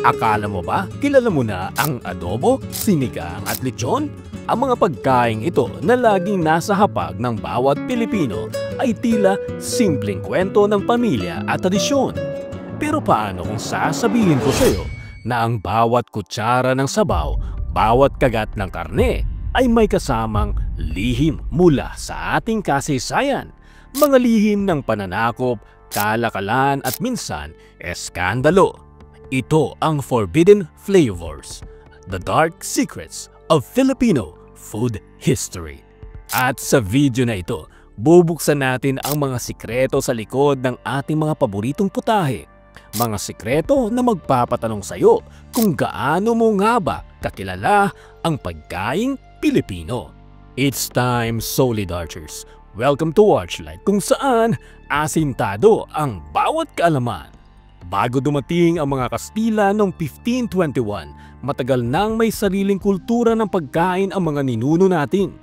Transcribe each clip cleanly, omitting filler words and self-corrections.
Akala mo ba kilala mo na ang adobo, sinigang at lechon? Ang mga pagkaing ito na laging nasa hapag ng bawat Pilipino ay tila simpleng kwento ng pamilya at tradisyon. Pero paano kung sasabihin ko sa iyo na ang bawat kutsara ng sabaw, bawat kagat ng karne ay may kasamang lihim mula sa ating kasaysayan? Mga lihim ng pananakop, kalakalan at minsan eskandalo. Ito ang Forbidden Flavors, the dark secrets of Filipino food history. At sa video na ito, bubuksan natin ang mga sikreto sa likod ng ating mga paboritong putahe. Mga sikreto na magpapatanong sa iyo kung gaano mo nga ba kakilala ang pagkaing Pilipino. It's time, Solid Archers. Welcome to Archlight, kung saan asintado ang bawat kaalaman. Bago dumating ang mga Kastila noong 1521, matagal nang may sariling kultura ng pagkain ang mga ninuno natin.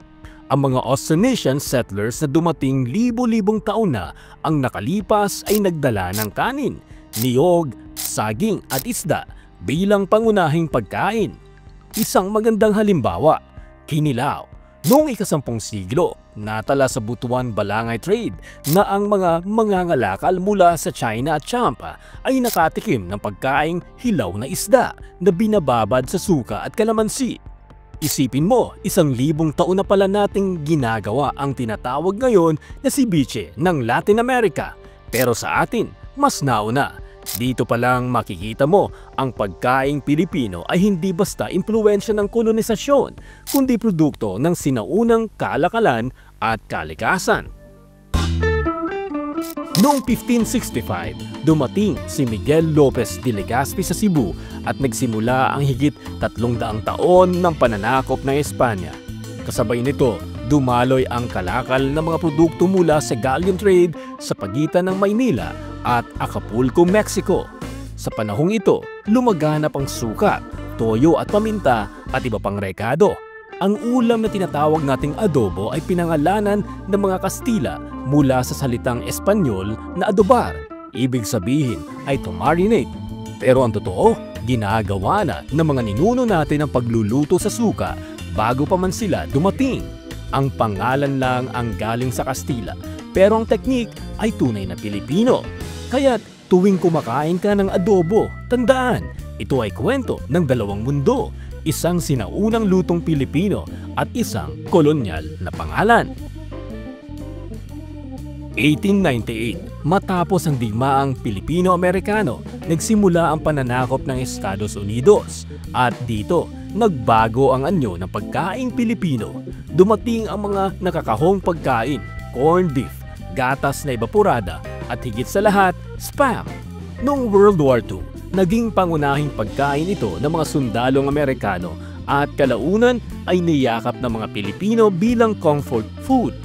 Ang mga Austronesian settlers na dumating libo-libong taon na ang nakalipas ay nagdala ng kanin, niyog, saging at isda bilang pangunahing pagkain. Isang magandang halimbawa, kinilaw. Noong ika-10 siglo, natala sa Butuan Balangay trade na ang mga mangangalakal mula sa China at Champa ay nakatikim ng pagkaing hilaw na isda na binababad sa suka at kalamansi. Isipin mo, 1,000 taon na pala nating ginagawa ang tinatawag ngayon na ceviche ng Latin America. Pero sa atin, mas nauna. Dito pa lang makikita mo ang pagkaing Pilipino ay hindi basta impluwensya ng kolonisasyon, kundi produkto ng sinaunang kalakalan at kalikasan. Noong 1565, dumating si Miguel Lopez de Legazpi sa Cebu at nagsimula ang higit 300 taon ng pananakop ng Espanya. Kasabay nito, dumaloy ang kalakal ng mga produkto mula sa galleon trade sa pagitan ng Maynila at Acapulco, Mexico. Sa panahong ito, lumaganap ang suka, toyo at paminta at iba pang rekado. Ang ulam na tinatawag nating adobo ay pinangalanan ng mga Kastila mula sa salitang Espanyol na adobar. Ibig sabihin ay to marinate. Pero ang totoo, ginagawa na ng mga ninuno natin ang pagluluto sa suka bago pa man sila dumating. Ang pangalan lang ang galing sa Kastila, pero ang teknik ay tunay na Pilipino. Kaya't tuwing kumakain ka ng adobo, tandaan, ito ay kwento ng dalawang mundo, isang sinaunang lutong Pilipino at isang kolonyal na pangalan. 1898, matapos ang digmaang Pilipino-Amerikano, nagsimula ang pananakop ng Estados Unidos at dito nagbago ang anyo ng pagkaing Pilipino. Dumating ang mga nakakahong pagkain, corned beef, gatas na evaporada at higit sa lahat, spam. Noong World War II, naging pangunahing pagkain ito ng mga sundalong Amerikano at kalaunan ay niyakap ng mga Pilipino bilang comfort food.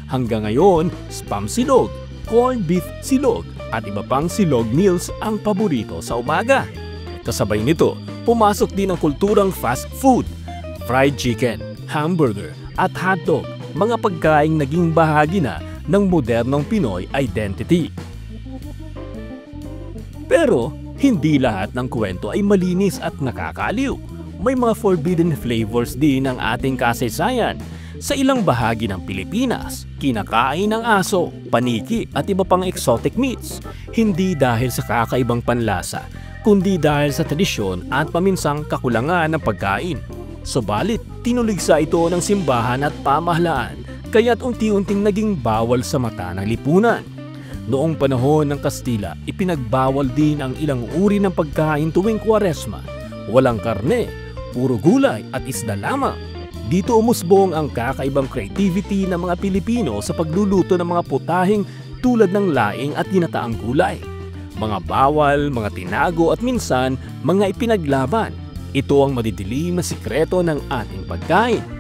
Hanggang ngayon, spam silog, corned beef silog at iba pang silog meals ang paborito sa umaga. Kasabay nito, pumasok din ang kulturang fast food, fried chicken, hamburger at hotdog, mga pagkaing naging bahagi na ng modernong Pinoy identity. Pero hindi lahat ng kwento ay malinis at nakakaliw. May mga forbidden flavors din ang ating kasaysayan. Sa ilang bahagi ng Pilipinas, kinakain ng aso, paniki at iba pang exotic meats. Hindi dahil sa kakaibang panlasa, kundi dahil sa tradisyon at paminsang kakulangan ng pagkain. Subalit, tinuligsa ito ng simbahan at pamahalaan, kaya't unti-unting naging bawal sa mata ng lipunan. Noong panahon ng Kastila, ipinagbawal din ang ilang uri ng pagkain tuwing Kwaresma. Walang karne, puro gulay at isda lamang. Dito umusbong ang kakaibang creativity ng mga Pilipino sa pagluluto ng mga putahing tulad ng laing at ginataang gulay. Mga bawal, mga tinago at minsan mga ipinaglaban. Ito ang madidilim na sikreto ng ating pagkain.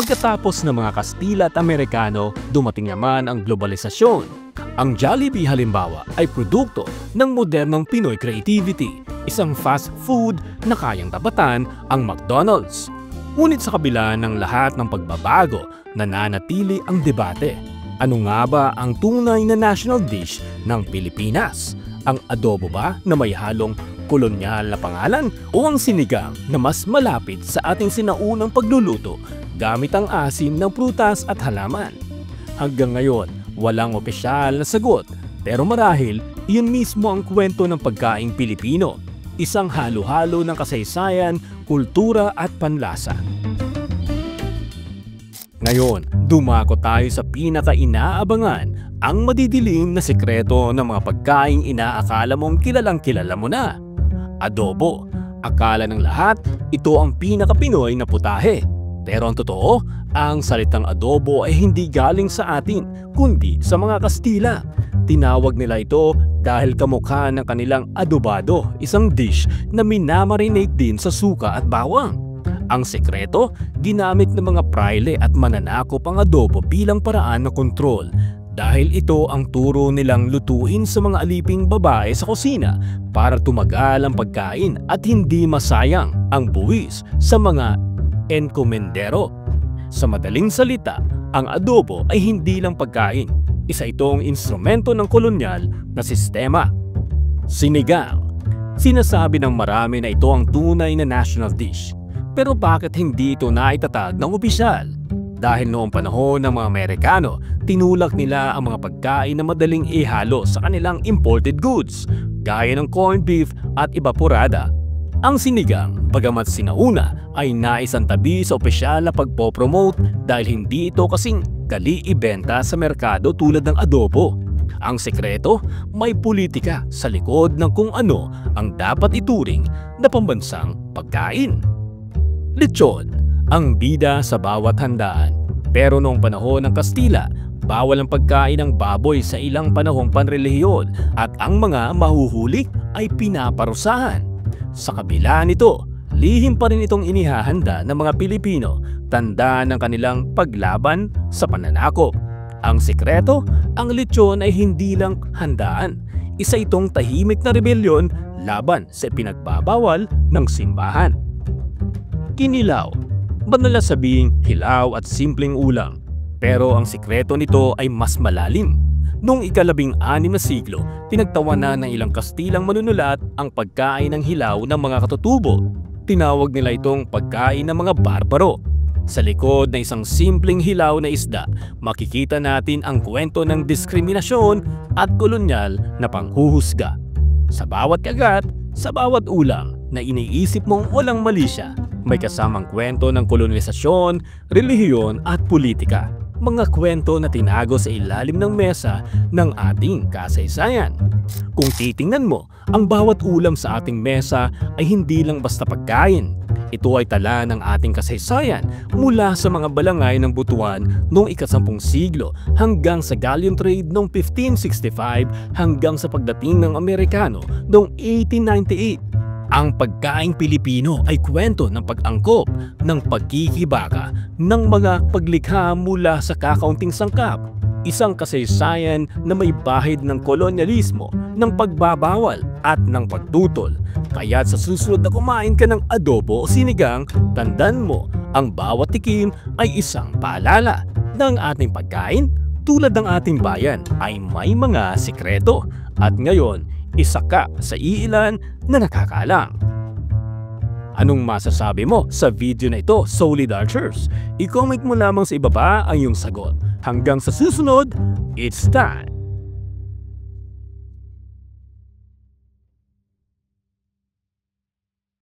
Pagkatapos ng mga Kastila at Amerikano, dumating naman ang globalisasyon. Ang Jollibee halimbawa ay produkto ng modernong Pinoy creativity, isang fast food na kayang tapatan ang McDonald's. Ngunit sa kabila ng lahat ng pagbabago, nananatili ang debate. Ano nga ba ang tunay na national dish ng Pilipinas? Ang adobo ba na may halong kolonyal na pangalan o ang sinigang na mas malapit sa ating sinaunang pagluluto gamit ang asim ng prutas at halaman? Hanggang ngayon, walang opisyal na sagot, pero marahil iyon mismo ang kwento ng pagkaing Pilipino, isang halo-halo ng kasaysayan, kultura at panlasa. Ngayon, dumako tayo sa pinaka-inaabangan, ang madidilim na sikreto ng mga pagkaing inaakala mong kilalang-kilala mo na. Adobo. Akala ng lahat, ito ang pinaka-Pinoy na putahe. Pero ang totoo, ang salitang adobo ay hindi galing sa atin, kundi sa mga Kastila. Tinawag nila ito dahil kamukha ng kanilang adobado, isang dish na minamarinate din sa suka at bawang. Ang sekreto, ginamit ng mga praile at mananakop ang adobo bilang paraan ng kontrol. Dahil ito ang turo nilang lutuin sa mga aliping babae sa kusina para tumagal ang pagkain at hindi masayang ang buwis sa mga enkomendero. Sa madaling salita, ang adobo ay hindi lang pagkain. Isa itong instrumento ng kolonyal na sistema. Sinigang. Sinasabi ng marami na ito ang tunay na national dish. Pero bakit hindi ito naitatag ng opisyal? Dahil noong panahon ng mga Amerikano, tinulak nila ang mga pagkain na madaling ihalo sa kanilang imported goods, gaya ng corned beef at evaporada. Ang sinigang, bagamat sinauna, ay naisantabi sa opisyal na pagpopromote dahil hindi ito kasing dali ibenta sa merkado tulad ng adobo. Ang sekreto, may politika sa likod ng kung ano ang dapat ituring na pambansang pagkain. Lechon, ang bida sa bawat handaan. Pero noong panahon ng Kastila, bawal ang pagkain ng baboy sa ilang panahong panrelihiyon at ang mga mahuhuli ay pinaparusahan. Sa kabila nito, lihim pa rin itong inihahanda ng mga Pilipino, tanda ng kanilang paglaban sa pananakop. Ang sekreto, ang lechon ay hindi lang handaan. Isa itong tahimik na rebelyon laban sa pinagbabawal ng simbahan. Kinilaw. Madalas sabihing hilaw at simpleng ulam, pero ang sikreto nito ay mas malalim. Noong ika-16 na siglo, pinagtawanan ng ilang Kastilang manunulat ang pagkain ng hilaw ng mga katutubo. Tinawag nila itong pagkain ng mga barbaro. Sa likod na isang simpleng hilaw na isda, makikita natin ang kwento ng diskriminasyon at kolonyal na panghuhusga. Sa bawat kagat, sa bawat ulam na iniisip mong walang mali siya, may kasamang kwento ng kolonisasyon, relihiyon at politika. Mga kwento na tinago sa ilalim ng mesa ng ating kasaysayan. Kung titingnan mo, ang bawat ulam sa ating mesa ay hindi lang basta pagkain. Ito ay tala ng ating kasaysayan mula sa mga balangay ng Butuan noong ika-10 siglo hanggang sa galleon trade noong 1565 hanggang sa pagdating ng Amerikano noong 1898. Ang pagkaing Pilipino ay kwento ng pag-angkop, ng pagkikibaka, ng mga paglikha mula sa kakaunting sangkap. Isang kasaysayan na may bahid ng kolonyalismo, ng pagbabawal at ng pagtutol. Kaya't sa susunod na kumain ka ng adobo o sinigang, tandaan mo, ang bawat tikim ay isang paalala ng ating pagkain tulad ng ating bayan ay may mga sikreto. At ngayon, isa ka sa iilan na nakakalam. Anong masasabi mo sa video na ito, Solid Archers? I-comment mo lamang sa ibaba ang iyong sagot. Hanggang sa susunod, it's time